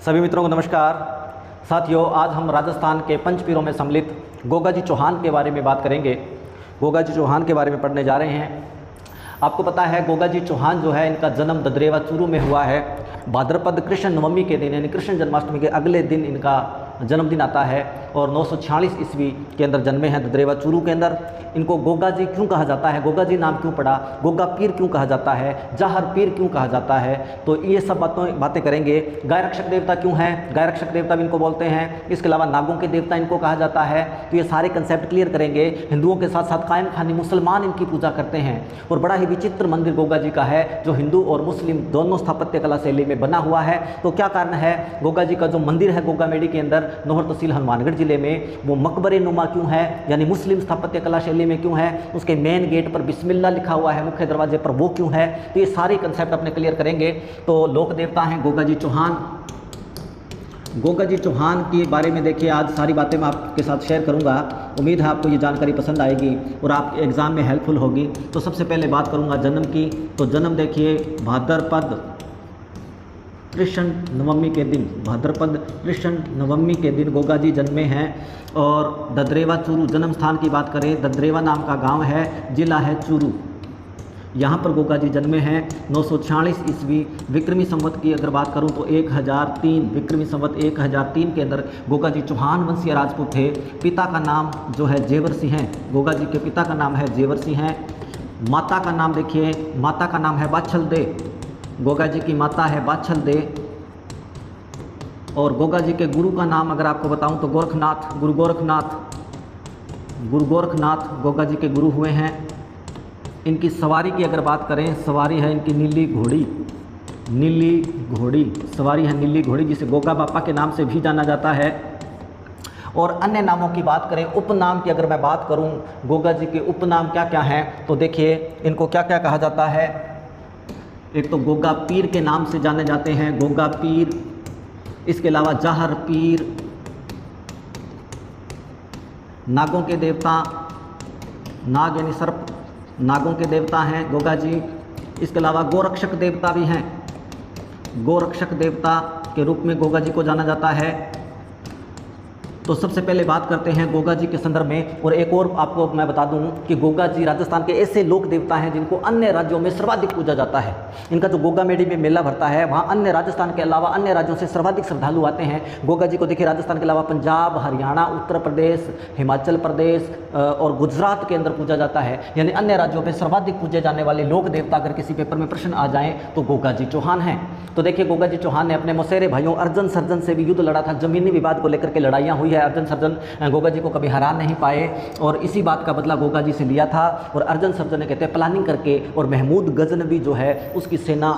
सभी मित्रों को नमस्कार। साथियों, आज हम राजस्थान के पंचपीरों में सम्मिलित गोगा जी चौहान के बारे में बात करेंगे। गोगा जी चौहान के बारे में पढ़ने जा रहे हैं। आपको पता है गोगा जी चौहान जो है, इनका जन्म ददरेवा चूरू में हुआ है। भाद्रपद कृष्ण नवमी के दिन यानी कृष्ण जन्माष्टमी के अगले दिन इनका जन्मदिन आता है और 946 ईस्वी के अंदर जन्मे हैं ददरेवा चूरू के अंदर। इनको गोगा जी क्यों कहा जाता है, गोगा जी नाम क्यों पड़ा, गोगा पीर क्यों कहा जाता है, जाहर पीर क्यों कहा जाता है, तो ये सब बातें करेंगे। गाय रक्षक देवता क्यों हैं, गाय रक्षक देवता भी इनको बोलते हैं। इसके अलावा नागों के देवता इनको कहा जाता है। तो ये सारे कंसेप्ट क्लियर करेंगे। हिंदुओं के साथ साथ कायम खानी मुसलमान इनकी पूजा करते हैं और बड़ा ही विचित्र मंदिर गोगा जी का है जो हिंदू और मुस्लिम दोनों स्थापत्य कला शैली में बना हुआ है। तो क्या कारण है गोगा जी का जो मंदिर है गोगा मेडी के अंदर नौहर तहसील हनुमानगढ़ जिले में, वो मकबरे नुमा क्यों है, यानी मुस्लिम स्थापत्य कला शैली में क्यों है, उसके मेन गेट पर बिस्मिल्लाह लिखा हुआ है, मुख्य दरवाजे पर वो क्यों है। तो ये सारे कंसेप्ट अपने क्लियर करेंगे। तो लोक देवता हैं गोगा जी चौहान। गोगा जी चौहान के बारे में देखिए, आज सारी बातें मैं आपके साथ शेयर करूंगा। उम्मीद है आपको ये जानकारी पसंद आएगी और आपके एग्ज़ाम में हेल्पफुल होगी। तो सबसे पहले बात करूंगा जन्म की। तो जन्म देखिए भाद्रपद कृष्ण नवमी के दिन, भाद्रपद कृष्ण नवमी के दिन गोगा जी जन्मे हैं। और ददरेवा चूरू, जन्म स्थान की बात करें, ददरेवा नाम का गांव है, जिला है चूरू, यहाँ पर गोगा जी जन्मे हैं। 946 ईस्वी विक्रमी संवत की अगर बात करूँ तो 1003 विक्रमी संवत 1003 के अंदर गोगा जी चौहान वंशीय राजपूत थे। पिता का नाम जो है जेवर सिंह है, गोगा जी के पिता का नाम है जेवर सिंह है। माता का नाम देखिए, माता का नाम है बाछल दे, गोगा जी की माता है बाछल दे। और गोगा जी के गुरु का नाम अगर आपको बताऊं तो गोरखनाथ, गुरु गोरखनाथ गोगा जी के गुरु हुए हैं। इनकी सवारी की अगर बात करें, सवारी है इनकी नीली घोड़ी, सवारी है नीली घोड़ी, जिसे गोगा बापा के नाम से भी जाना जाता है। और अन्य नामों की बात करें, उपनाम की अगर मैं बात करूं, गोगा जी के उपनाम क्या क्या हैं, तो देखिए इनको क्या क्या कहा जाता है। एक तो गोगा पीर के नाम से जाने जाते हैं, गोगा पीर। इसके अलावा जाहर पीर, नागों के देवता, नाग यानी सर्प, नागों के देवता हैं गोगा जी। इसके अलावा गोरक्षक देवता भी हैं, गोरक्षक देवता के रूप में गोगा जी को जाना जाता है। तो सबसे पहले बात करते हैं गोगा जी के संदर्भ में। और एक और आपको मैं बता दूं कि गोगा जी राजस्थान के ऐसे लोक देवता हैं जिनको अन्य राज्यों में सर्वाधिक पूजा जाता है। इनका जो गोगा मेडी में मेला भरता है, वहाँ अन्य राजस्थान के अलावा अन्य राज्यों से सर्वाधिक श्रद्धालु आते हैं। गोगा जी को देखिए राजस्थान के अलावा पंजाब, हरियाणा, उत्तर प्रदेश, हिमाचल प्रदेश और गुजरात के अंदर पूजा जाता है। यानी अन्य राज्यों में सर्वाधिक पूजे जाने वाले लोक देवता अगर किसी पेपर में प्रश्न आ जाए तो गोगा जी चौहान हैं। तो देखिए गोगा जी चौहान ने अपने मौसेरे भाइयों अर्जन सर्जन से भी युद्ध लड़ा था। जमीनी विवाद को लेकर के लड़ाइयाँ हुई है। अर्जन सर्जन गोगा जी को कभी हरा नहीं पाए और इसी बात का बदला गोगा जी से लिया था। और अर्जन सर्जन ने कहते हैं प्लानिंग करके, और महमूद गजनवी जो है उसकी सेना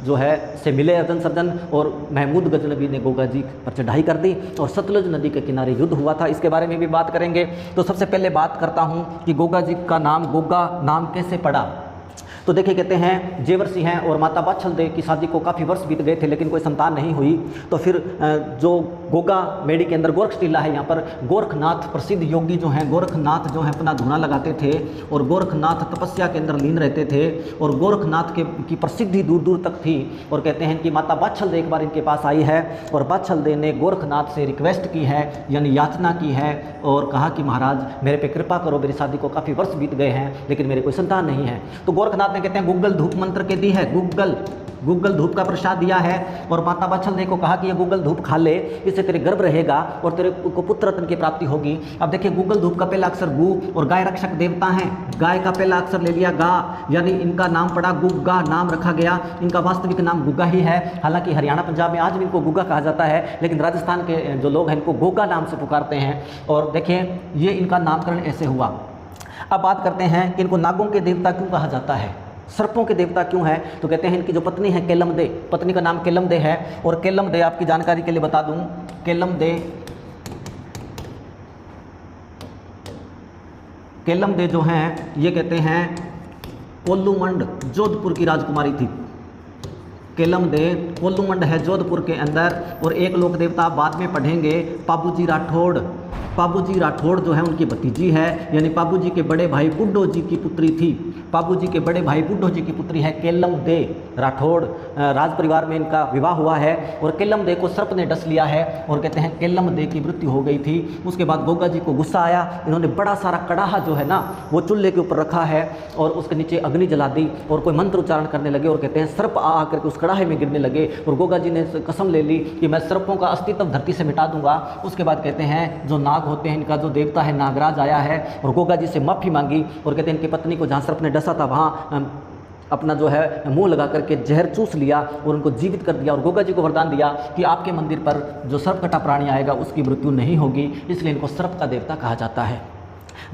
जो है से मिले अर्जन सर्जन, और महमूद गजनवी ने गोगा जी पर चढ़ाई कर दी और सतलुज नदी के किनारे युद्ध हुआ था। इसके बारे में भी बात करेंगे। तो सबसे पहले बात करता हूँ कि गोगा जी का नाम गोगा नाम कैसे पड़ा। तो देखिए कहते हैं जेवर सिंह हैं और माता बाछल दे की शादी को काफ़ी वर्ष बीत गए थे लेकिन कोई संतान नहीं हुई। तो फिर जो गोगा मेडी के अंदर गोरख टीला है, यहाँ पर गोरखनाथ प्रसिद्ध योगी जो हैं, गोरखनाथ जो है अपना धुना लगाते थे और गोरखनाथ तपस्या के अंदर लीन रहते थे और गोरखनाथ की प्रसिद्धि दूर दूर तक थी। और कहते हैं कि माता बाछल दे एक बार इनके पास आई है और बाछल दे ने गोरखनाथ से रिक्वेस्ट की है, यानी याचना की है और कहा कि महाराज मेरे पे कृपा करो, मेरी शादी को काफ़ी वर्ष बीत गए हैं लेकिन मेरे कोई संतान नहीं है। तो गोरखनाथ ने कहते हैं गूगल धूप मंत्र के दी है, गूगल धूप का प्रसाद दिया है और माता बाछल दे को कहा कि ये गूगल धूप खा ले, इससे तेरे गर्भ रहेगा और तेरे को पुत्र रत्न की प्राप्ति होगी। अब देखिए गूगल धूप का पहला अक्षर गु और गाय रक्षक देवता हैं, गाय का पहला अक्षर ले लिया गा, यानी इनका नाम पड़ा गुग्गा, नाम रखा गया। इनका वास्तविक नाम गुग्गा ही है। हालांकि हरियाणा पंजाब में आज भी इनको गुग्गा कहा जाता है लेकिन राजस्थान के जो लोग हैं इनको गोगा नाम से पुकारते हैं। और देखिए ये इनका नामकरण ऐसे हुआ। अब बात करते हैं कि इनको नागों के देवता क्यों कहा जाता है, सर्पों के देवता क्यों है। तो कहते हैं इनकी जो पत्नी है केलम दे, पत्नी का नाम केलम दे है। और केलम दे आपकी जानकारी के लिए बता दूं, केलम दे जो हैं ये कहते हैं कोल्लूमंड जोधपुर की राजकुमारी थी। केलम दे कोल्लूमंड है जोधपुर के अंदर। और एक लोक देवता बाद में पढ़ेंगे पाबूजी राठौड़, पाबूजी राठौड़ जो है उनकी भतीजी है, यानी पाबूजी के बड़े भाई बुड्ढो जी की पुत्री थी। पाबू जी के बड़े भाई बुड्ढो जी की पुत्री है केलम दे राठौड़, राज परिवार में इनका विवाह हुआ है और केलम दे को सर्प ने डस लिया है और कहते हैं केलम दे की मृत्यु हो गई थी। उसके बाद गोगा जी को गुस्सा आया, इन्होंने बड़ा सारा कड़ाहा जो है ना वो चूल्हे के ऊपर रखा है और उसके नीचे अग्नि जला दी और कोई मंत्र उच्चारण करने लगे और कहते हैं सर्प आ आकर के उस कड़ाहे में गिरने लगे और गोगा जी ने कसम ले ली कि मैं सर्पों का अस्तित्व धरती से मिटा दूंगा। उसके बाद कहते हैं जो नाग होते हैं इनका जो देवता है नागराज आया है और गोगा जी से माफ़ी मांगी और कहते हैं इनकी पत्नी को जहाँ सर्प ने डसा था वहाँ अपना जो है मुंह लगा करके जहर चूस लिया और उनको जीवित कर दिया और गोगा जी को वरदान दिया कि आपके मंदिर पर जो सर्पकटा प्राणी आएगा उसकी मृत्यु नहीं होगी, इसलिए इनको सर्प का देवता कहा जाता है।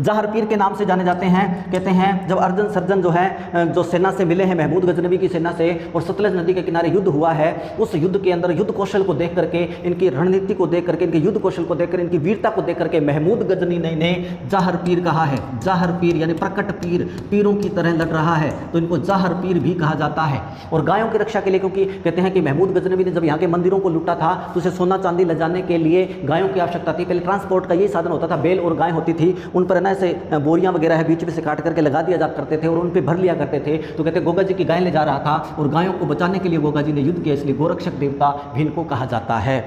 जहर पीर के नाम से जाने जाते हैं। कहते हैं जब अर्जुन सर्जन जो है जो सेना से मिले हैं महमूद गजनबी की सेना से और सतलज नदी के किनारे युद्ध हुआ है, उस युद्ध के अंदर युद्ध कौशल को देख करके, इनकी रणनीति को देख करके, इनके युद्ध कौशल को देख कर, इनकी वीरता को देख करके महमूद गजनी ने जहर पीर कहा है। जहर पीर यानी प्रकट पीर, पीरों की तरह लड़ रहा है तो इनको जहर पीर भी कहा जाता है। और गायों की रक्षा के लिए, क्योंकि कहते हैं कि महमूद गजनबी ने जब यहाँ के मंदिरों को लूटा था तो उसे सोना चांदी ले जाने के लिए गायों की आवश्यकता थी। पहले ट्रांसपोर्ट का यही साधन होता था, बैल और गाय होती थी, उन पर ना ऐसे बोरियां वगैरह है बीच में से काट करके लगा दिया जा करते थे और उन पे भर लिया करते थे। तो कहते गोगा जी की गाय ले जा रहा था और गायों को बचाने के लिए गोगा जी ने युद्ध किया, इसलिए गोरक्षक देवता भी इनको कहा जाता है।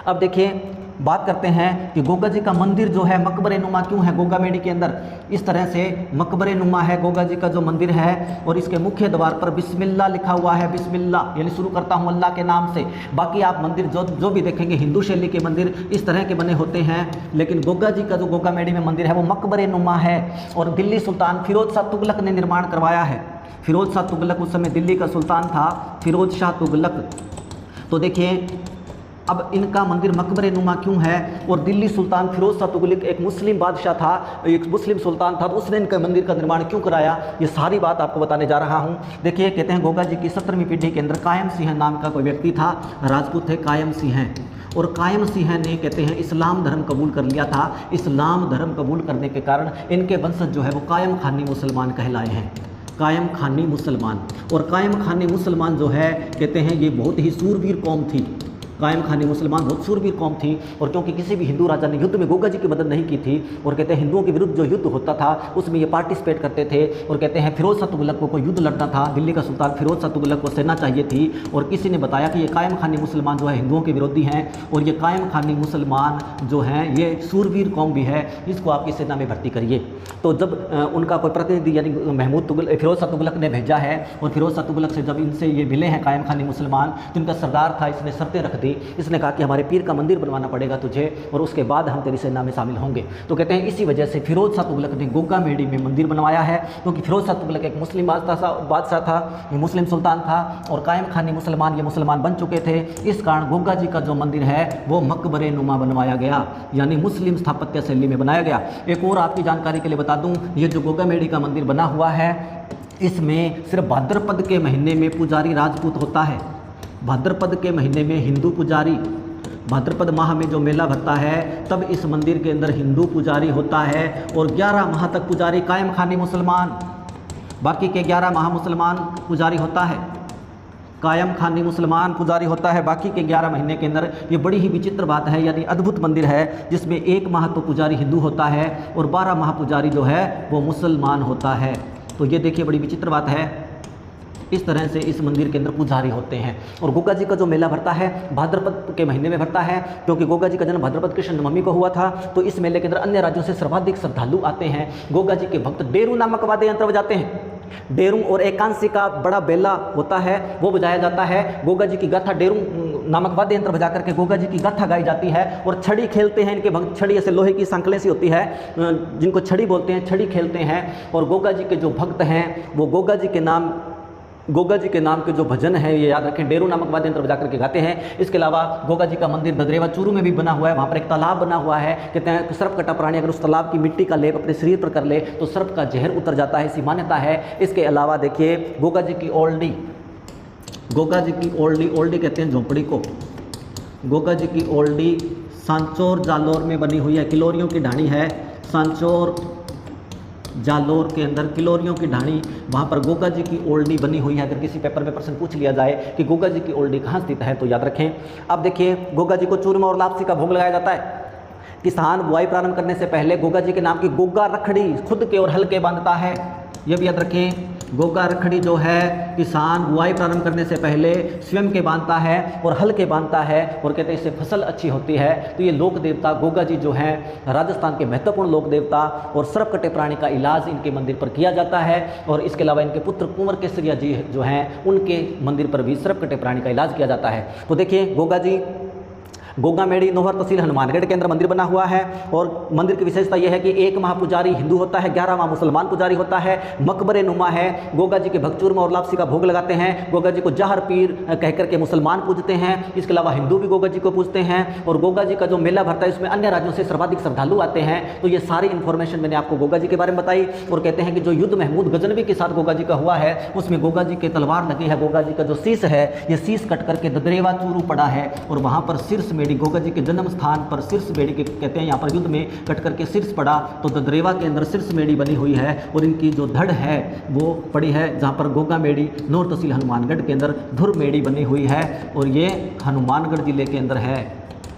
अब देखिए बात करते हैं कि गोगा जी का मंदिर जो है मकबरे नुमा क्यों है गोगामेडी के अंदर। इस तरह से मकबरे नुमा है गोगा जी का जो मंदिर है और इसके मुख्य द्वार पर बिस्मिल्लाह लिखा हुआ है। बिस्मिल्लाह यानी शुरू करता हूँ अल्लाह के नाम से। बाकी आप मंदिर जो भी देखेंगे हिंदू शैली के मंदिर इस तरह के बने होते हैं, लेकिन गोगा जी का जो गोगामेडी में मंदिर है वो मकबरे नुमा है और दिल्ली सुल्तान फिरोज शाह तुगलक ने निर्माण करवाया है। फिरोज शाह तुगलक उस समय दिल्ली का सुल्तान था, फिरोज शाह तुगलक। तो देखिए अब इनका मंदिर मकबरे नुमा क्यों है और दिल्ली सुल्तान फिरोज शाह तुगलक एक मुस्लिम बादशाह था, एक मुस्लिम सुल्तान था, तो उसने इनका मंदिर का निर्माण क्यों कराया, ये सारी बात आपको बताने जा रहा हूँ। देखिए कहते हैं गोगा जी की 17वीं पीढ़ी के अंदर कायम सिंह नाम का कोई व्यक्ति था, राजपूत थे कायम सिंह और कायम सिंह ने कहते हैं इस्लाम धर्म कबूल कर लिया था। इस्लाम धर्म कबूल करने के कारण इनके वंशज जो है वो कायम खानी मुसलमान कहलाए हैं, कायम खानी मुसलमान। और कायम खानी मुसलमान जो है कहते हैं ये बहुत ही सूरवीर कौम थी। कायम खानी मुसलमान बहुत सूरवीर कौम थी और क्योंकि किसी भी हिंदू राजा ने युद्ध में गोगा जी की मदद नहीं की थी और कहते हैं हिंदुओं के विरुद्ध जो युद्ध होता था उसमें ये पार्टिसिपेट करते थे और कहते हैं फिरोज शाह तुगलक को कोई युद्ध लड़ना था, दिल्ली का सुल्तान फिरोज शाह तुगलक को सेना चाहिए थी और किसी ने बताया कि ये कायम खानी मुसलमान जो है हिंदुओं के विरोधी हैं और ये कायम खानी मुसलमान जो हैं ये सूरवीर कौम भी है, इसको आपकी सेना में भर्ती करिए। तो जब उनका कोई प्रतिनिधि यानी महमूद तुगलक फिरोज शाह तुगलक ने भेजा है और फिरोज शाह तुगलक से जब इनसे ये मिले हैं कायम खानी मुसलमान तो इनका सरदार था, इसने शर्तें रख दी। इसने कहा कि हमारे पीर का मंदिर बनवाना पड़ेगा तुझे और उसके बाद हम तेरी सेना में शामिल होंगे। तो कहते हैं इसी वजह से फिरोज शाह तुगलक ने गोगामेडी में मंदिर बनवाया है, क्योंकि फिरोज शाह तुगलक एक मुस्लिम बादशाह था, ये मुस्लिम सुल्तान था और कायम खानी मुसलमान ये मुसलमान बन चुके थे। इस कारण गोगा जी का जो मंदिर है वो मकबरे नुमा बनवाया गया, यानी मुस्लिम स्थापत्य शैली में बनाया गया। एक और आपकी जानकारी के लिए बता दूं, ये जो गोगामेडी का मंदिर बना हुआ है इसमें सिर्फ भाद्रपद के महीने में पुजारी राजपूत होता है। भाद्रपद के महीने में हिंदू पुजारी, भाद्रपद माह में जो मेला भरता है तब इस मंदिर के अंदर हिंदू पुजारी होता है और 11 माह तक पुजारी कायम खानी मुसलमान, बाकी के 11 माह मुसलमान पुजारी होता है, कायम खानी मुसलमान पुजारी होता है बाकी के 11 महीने के अंदर। ये बड़ी ही विचित्र बात है, यानी अद्भुत मंदिर है जिसमें 1 माह तो पुजारी हिंदू होता है और 12 माह पुजारी जो है वो मुसलमान होता है। तो ये देखिए बड़ी विचित्र बात है, इस तरह से इस मंदिर के अंदर पुजारी होते हैं। और गोगा जी का जो मेला भरता है भाद्रपद के महीने में भरता है, क्योंकि गोगा जी का जन्म भाद्रपद कृष्ण नवमी को हुआ था। तो इस मेले के अंदर अन्य राज्यों से सर्वाधिक श्रद्धालु आते हैं। गोगा जी के भक्त डेरू नामक वाद्य यंत्र बजाते हैं, डेरू और एकांशी का बड़ा बेला होता है वो बजाया जाता है। गोगा जी की गाथा डेरू नामक वाद्य यंत्र बजा करके गोगा जी की गाथा गाई जाती है और छड़ी खेलते हैं इनके भक्त। छड़ी ऐसे लोहे की सांकलें सी होती है जिनको छड़ी बोलते हैं, छड़ी खेलते हैं। और गोगा जी के जो भक्त हैं वो गोगा जी के नाम के जो भजन है ये याद रखें, डेरू नामक वाद्य यंत्र बजा करके गाते हैं। इसके अलावा गोगा जी का मंदिर भद्रेवा चूरू में भी बना हुआ है, वहाँ पर एक तालाब बना हुआ है। कहते हैं सर्प कटा प्राणी अगर उस तालाब की मिट्टी का लेप अपने शरीर पर कर ले तो सर्प का जहर उतर जाता है, ऐसी मान्यता है। इसके अलावा देखिए गोगा जी की ओल्डी, ओल्डी कहते हैं झोंपड़ी को। गोगा जी की ओल्डी सांचौर जालौर में बनी हुई है, किलोरियों की ढाणी है। सांचौर जालौर के अंदर किलोरियों की ढाणी, वहाँ पर गोगा जी की ओल्डी बनी हुई है। अगर किसी पेपर में प्रश्न पूछ लिया जाए कि गोगा जी की ओल्डी कहाँ स्थित है तो याद रखें। अब देखिए गोगा जी को चूरमा और लापसी का भोग लगाया जाता है। किसान बुआई प्रारंभ करने से पहले गोगा जी के नाम की गोगा रखड़ी खुद के और हल्के बांधता है। ये भी याद रखें, गोगा रखड़ी जो है किसान बुआई प्रारंभ करने से पहले स्वयं के बांधता है और हल के बांधता है और कहते हैं इससे फसल अच्छी होती है। तो ये लोक देवता गोगा जी जो हैं राजस्थान के महत्वपूर्ण लोक देवता, और सर्पकटे प्राणी का इलाज इनके मंदिर पर किया जाता है। और इसके अलावा इनके पुत्र कुंवर केसरिया जी जो हैं उनके मंदिर पर भी सर्पकटे प्राणी का इलाज किया जाता है। तो देखिए गोगा जी, गोगा मेड़ी नोहर तहसील हनुमानगढ़ के अंदर मंदिर बना हुआ है। और मंदिर की विशेषता यह है कि एक महापुजारी हिंदू होता है, 11वां मुसलमान पुजारी होता है, मकबरे नुमा है। गोगा जी के भगचूरमा और लापसी का भोग लगाते हैं। गोगा जी को जहर पीर कहकर के मुसलमान पूजते हैं। इसके अलावा हिंदू भी गोगा जी को पूजते हैं। और गोगा जी का जो मेला भरता है उसमें अन्य राज्यों से सर्वाधिक श्रद्धालु आते हैं। तो ये सारी इन्फॉर्मेशन मैंने आपको गोगा जी के बारे में बताई। और कहते हैं कि जो युद्ध महमूद गजनवी के साथ गोगा जी का हुआ है उसमें गोगा जी के तलवार लगी है। गोगा जी का जो शीश है ये शीश कट करके ददरेवा चूरू पड़ा है। और वहाँ पर शीर्ष मेढ़ी गोगा जी के जन्म स्थान पर शीर्ष मेढ़ी के कहते हैं, यहाँ पर युद्ध में कट करके शीर्ष पड़ा। तो ददरेवा के अंदर शीर्ष मेढ़ी बनी हुई है और इनकी जो धड़ है वो पड़ी है जहाँ पर गोगा मेढ़ी नोहर तहसील हनुमानगढ़ के अंदर धुर मेढ़ी बनी हुई है। और ये हनुमानगढ़ जिले के अंदर है,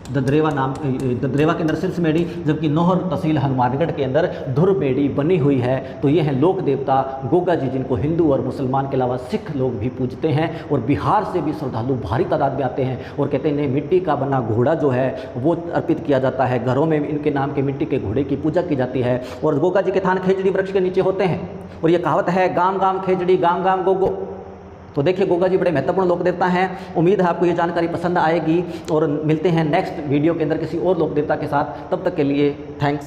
ददरेवा के अंदर शीर्ष मेढ़ी, जबकि नोहर तहसील हनुमानगढ़ के अंदर धुर मेढ़ी बनी हुई है। तो ये हैं लोक देवता गोगा जी, जिनको हिंदू और मुसलमान के अलावा सिख लोग भी पूजते हैं। और बिहार से भी श्रद्धालु भारी तादाद में आते हैं। और कहते हैं मिट्टी का बना घोड़ा जो है वो अर्पित किया जाता है। घरों में इनके नाम के मिट्टी के घोड़े की पूजा की जाती है। और गोगा जी के थान खेजड़ी वृक्ष के नीचे होते हैं। और ये कहावत है, गाम गाम खेजड़ी गाम गाम गोगो। तो देखिए गोगा जी बड़े महत्वपूर्ण लोक देवता हैं। उम्मीद है आपको ये जानकारी पसंद आएगी। और मिलते हैं नेक्स्ट वीडियो के अंदर किसी और लोक देवता के साथ। तब तक के लिए थैंक्स।